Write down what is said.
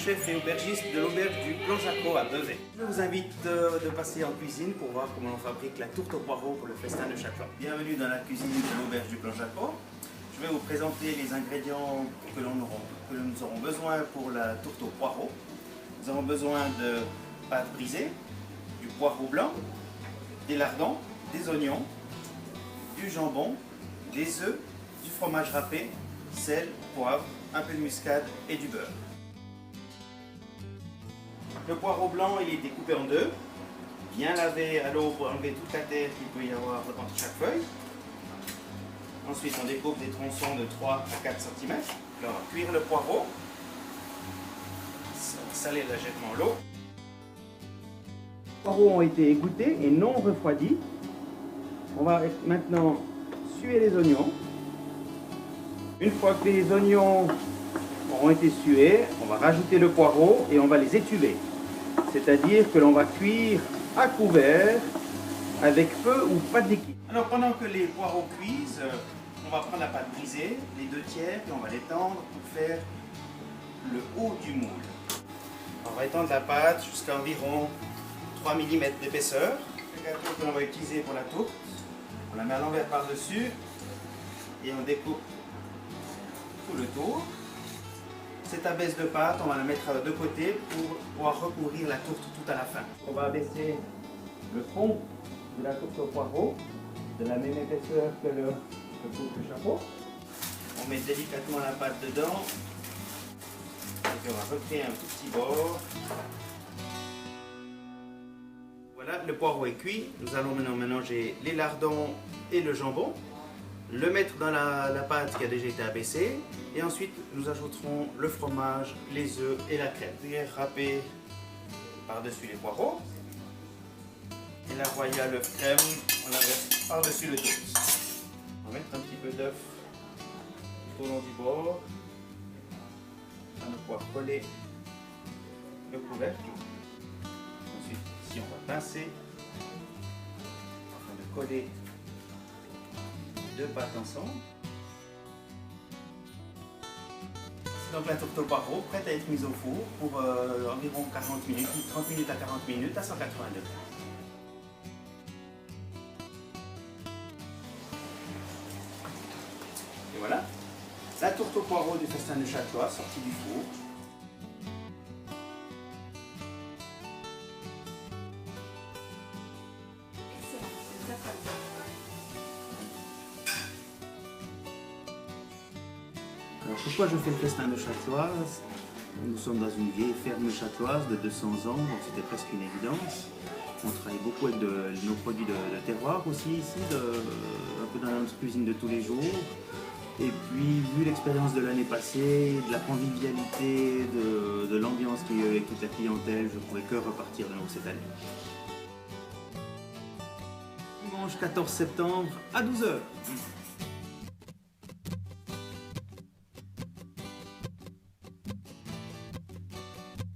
chef et aubergiste de l'auberge du Plan Jacot à Beuvet. Je vous invite de passer en cuisine pour voir comment on fabrique la tourte au poireau pour le festin de Château. Bienvenue dans la cuisine de l'auberge du Plan Jacot. Je vais vous présenter les ingrédients que nous aurons besoin pour la tourte au poireau. Nous avons besoin de pâte brisée, du poireau blanc, des lardons, des oignons, du jambon, des œufs, du fromage râpé, sel, poivre, un peu de muscade et du beurre. Le poireau blanc, il est découpé en deux, bien lavé à l'eau pour enlever toute la terre qu'il peut y avoir entre chaque feuille. Ensuite, on découpe des tronçons de 3 à 4 cm. Là, on va cuire le poireau, saler légèrement l'eau. Les poireaux ont été égouttés et non refroidis. On va maintenant suer les oignons. Une fois que les oignons auront été sués, on va rajouter le poireau et on va les étuver. C'est-à-dire que l'on va cuire à couvert avec feu ou pas de liquide. Alors pendant que les poireaux cuisent, on va prendre la pâte brisée, les 2 tiers, et on va l'étendre pour faire le haut du moule. On va étendre la pâte jusqu'à environ 3 mm d'épaisseur. Le gâteau que l'on va utiliser pour la tourte, on la met à l'envers par-dessus et on découpe tout le tour. Cette abaisse de pâte, on va la mettre de côté pour pouvoir recouvrir la tourte tout à la fin. On va abaisser le fond de la tourte au poireau de la même épaisseur que le chapeau. On met délicatement la pâte dedans et puis on va recréer un tout petit bord. Voilà, le poireau est cuit. Nous allons maintenant mélanger les lardons et le jambon, le mettre dans la pâte qui a déjà été abaissée et ensuite nous ajouterons le fromage, les œufs et la crème. Puis râper par-dessus les poireaux et la royale crème, on la verse par-dessus le tout. On va mettre un petit peu d'œuf tout au long du bord afin de pouvoir coller le couvercle. Ensuite, ici on va pincer afin de coller 2 pâtes ensemble. C'est donc la tourte au poireau prête à être mise au four pour environ 40 minutes, 30 minutes à 40 minutes à 180 degrés. Et voilà, la tourte au poireau du festin de Château sortie du four. Alors pourquoi je fais le festin de Châteloise? Nous sommes dans une vieille ferme châteloise de 200 ans, donc c'était presque une évidence. On travaille beaucoup avec nos produits de terroir aussi ici, un peu dans notre cuisine de tous les jours. Et puis, vu l'expérience de l'année passée, de la convivialité, de l'ambiance qu'il y a eu avec toute la clientèle, je ne pourrais que repartir de nouveau cette année. Dimanche 14 septembre à 12 h.